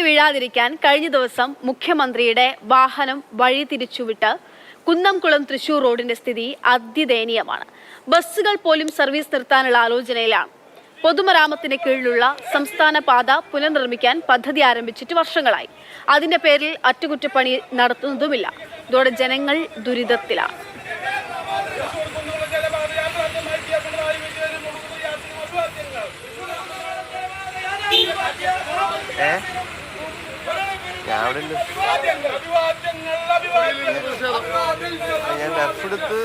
വീഴാതിരിക്കാൻ കഴിഞ്ഞ ദിവസം മുഖ്യമന്ത്രിയുടെ വാഹനം വഴി തിരിച്ചുവിട്ട് കുന്നംകുളം തൃശൂർ റോഡിന്റെ സ്ഥിതി അതിദയനീയമാണ്. ബസ്സുകൾ പോലും സർവീസ് നിർത്താനുള്ള ആലോചനയിലാണ്. പൊതുമരാമത്തിന് കീഴിലുള്ള സംസ്ഥാന പാത പുനർനിർമ്മിക്കാൻ പദ്ധതി ആരംഭിച്ചിട്ട് വർഷങ്ങളായി. അതിന്റെ പേരിൽ അറ്റകുറ്റപ്പണി നടത്തുന്നതുമില്ല. ഇതോടെ ജനങ്ങൾ ദുരിതത്തിലാണ്. ഞാൻ ഡെഫെടുത്ത്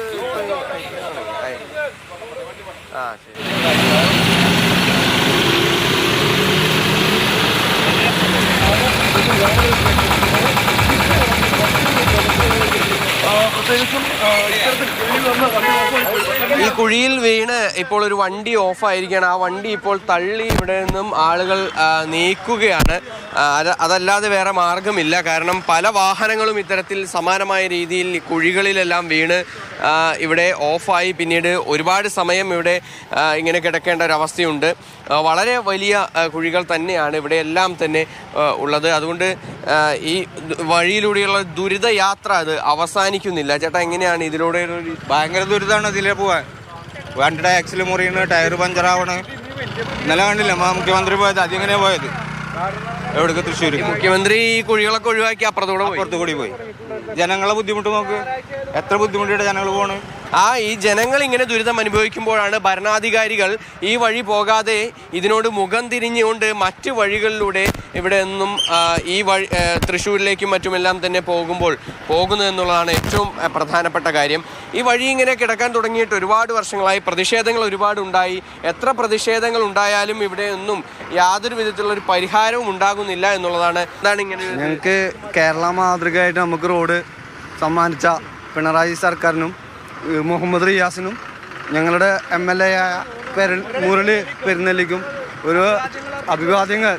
ഈ കുഴിയിൽ വീണ് ഇപ്പോൾ ഒരു വണ്ടി ഓഫായിരിക്കുകയാണ്. ആ വണ്ടി ഇപ്പോൾ തള്ളി ഇവിടെ നിന്നും ആളുകൾ നീക്കുകയാണ്. അതല്ലാതെ വേറെ മാർഗമില്ല. കാരണം പല വാഹനങ്ങളും ഇത്തരത്തിൽ സമാനമായ രീതിയിൽ കുഴികളിലെല്ലാം വീണ് ഇവിടെ ഓഫായി പിന്നീട് ഒരുപാട് സമയം ഇവിടെ ഇങ്ങനെ കിടക്കേണ്ട ഒരവസ്ഥയുണ്ട്. വളരെ വലിയ കുഴികൾ തന്നെയാണ് ഇവിടെ എല്ലാം തന്നെ ഉള്ളത്. അതുകൊണ്ട് ഈ വഴിയിലൂടെയുള്ള ദുരിത യാത്ര അത് അവസാനിക്കുന്നില്ല. ചേട്ടാ, എങ്ങനെയാണ് ഇതിലൂടെ? ഭയങ്കര ദുരിതമാണ് ഇതിലെ പോകാൻ. വണ്ടിയുടെ ആക്സിൽ മുറിയുന്നു, ടയർ പഞ്ചറാവണ്. ഇന്നലെ കണ്ടില്ല മുഖ്യമന്ത്രി പോയത്, അതിങ്ങനെ പോയത് എവിടേക്ക്? തൃശ്ശൂർ. മുഖ്യമന്ത്രി ഈ കുഴികളൊക്കെ ഒഴിവാക്കി അപ്പുറത്തു കൂടി പോയി. ജനങ്ങളെ ബുദ്ധിമുട്ട് നോക്ക്, എത്ര ബുദ്ധിമുട്ടിയിട്ട് ജനങ്ങൾ പോണ്. ഈ ജനങ്ങൾ ഇങ്ങനെ ദുരിതം അനുഭവിക്കുമ്പോഴാണ് ഭരണാധികാരികൾ ഈ വഴി പോകാതെ ഇതിനോട് മുഖം തിരിഞ്ഞുകൊണ്ട് മറ്റ് വഴികളിലൂടെ ഇവിടെ നിന്നും ഈ വഴി തൃശ്ശൂരിലേക്കും മറ്റുമെല്ലാം തന്നെ പോകുന്നു എന്നുള്ളതാണ് ഏറ്റവും പ്രധാനപ്പെട്ട കാര്യം. ഈ വഴി ഇങ്ങനെ കിടക്കാൻ തുടങ്ങിയിട്ട് ഒരുപാട് വർഷങ്ങളായി. പ്രതിഷേധങ്ങൾ ഒരുപാട് ഉണ്ടായി. എത്ര പ്രതിഷേധങ്ങൾ ഉണ്ടായാലും ഇവിടെ ഒന്നും യാതൊരു വിധത്തിലുള്ള ഒരു പരിഹാരവും ഉണ്ടാകുന്നില്ല എന്നുള്ളതാണ്. എന്താണ് ഇങ്ങനെ? ഞങ്ങൾക്ക് കേരള മാതൃകയായിട്ട് നമുക്ക് റോഡ് സമ്മാനിച്ച പിണറായി സർക്കാരിനും മുഹമ്മദ് റിയാസിനും ഞങ്ങളുടെ MLA ആയ മുരളി പെരുന്നെല്ലിക്കും ഒരു അഭിവാദ്യങ്ങൾ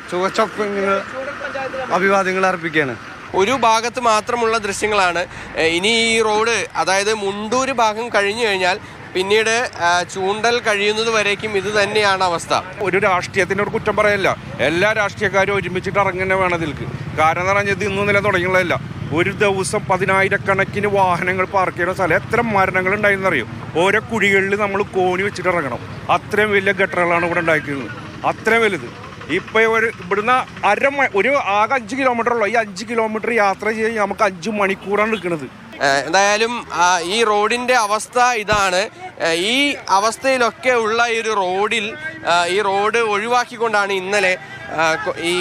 അർപ്പിക്കുകയാണ്. ഒരു ഭാഗത്ത് മാത്രമുള്ള ദൃശ്യങ്ങളാണ്. ഇനി ഈ റോഡ്, അതായത് മുണ്ടൂര് ഭാഗം കഴിഞ്ഞു കഴിഞ്ഞാൽ പിന്നീട് ചൂണ്ടൽ കഴിയുന്നത് വരേക്കും ഇത് തന്നെയാണ് അവസ്ഥ. ഒരു രാഷ്ട്രീയത്തിനോട് കുറ്റം പറയല്ല. എല്ലാ രാഷ്ട്രീയക്കാരും ഒരുമിച്ചിട്ട് ഇറങ്ങുന്നേ വേണം ഇതിൽക്ക്. കാരണം എന്ന് പറഞ്ഞാൽ ഇത് ഇന്നും നില തുടങ്ങിയുള്ളതല്ല. ഒരു ദിവസം 10,000-കണക്കിന് വാഹനങ്ങൾ പാർക്ക് ചെയ്യുന്ന സ്ഥലം എത്ര മരണങ്ങൾ ഉണ്ടായിരുന്നറിയും. ഓരോ കുഴികളിൽ നമ്മൾ കോണി വെച്ചിട്ട് ഇറങ്ങണം. അത്രയും വലിയ ഗട്ടറുകളാണ് ഇവിടെ ഉണ്ടാക്കിയിരുന്നത്, അത്രയും വലുത്. ഇപ്പം ഇവിടുന്ന് ഒരു ആകെ 5 കിലോമീറ്റർ ഉള്ളൂ. ഈ 5 കിലോമീറ്റർ യാത്ര ചെയ്യാൻ നമുക്ക് 5 മണിക്കൂറാണ് നിൽക്കുന്നത്. എന്തായാലും ഈ റോഡിൻ്റെ അവസ്ഥ ഇതാണ്. ഈ അവസ്ഥയിലൊക്കെ ഉള്ള ഈ റോഡ് ഒഴിവാക്കിക്കൊണ്ടാണ് ഇന്നലെ ഈ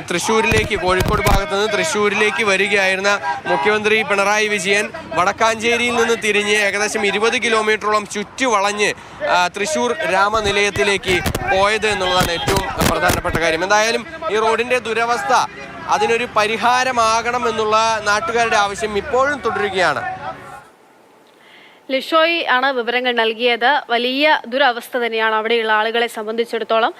തൃശ്ശൂരിലേക്ക്, കോഴിക്കോട് ഭാഗത്ത് നിന്ന് തൃശ്ശൂരിലേക്ക് വരികയായിരുന്ന മുഖ്യമന്ത്രി പിണറായി വിജയൻ വടക്കാഞ്ചേരിയിൽ നിന്ന് തിരിഞ്ഞ് ഏകദേശം 20 കിലോമീറ്ററോളം ചുറ്റി വളഞ്ഞ് തൃശ്ശൂർ രാമനിലയത്തിലേക്ക് പോയത് എന്നുള്ളതാണ് ഏറ്റവും പ്രധാനപ്പെട്ട കാര്യം. എന്തായാലും ഈ റോഡിൻ്റെ ദുരവസ്ഥ, അതിനൊരു പരിഹാരമാകണം എന്നുള്ള നാട്ടുകാരുടെ ആവശ്യം ഇപ്പോഴും തുടരുകയാണ്. ലിഷോയ് ആണ് വിവരങ്ങൾ നൽകിയത്. വലിയ ദുരവസ്ഥ തന്നെയാണ് അവിടെയുള്ള ആളുകളെ സംബന്ധിച്ചിടത്തോളം.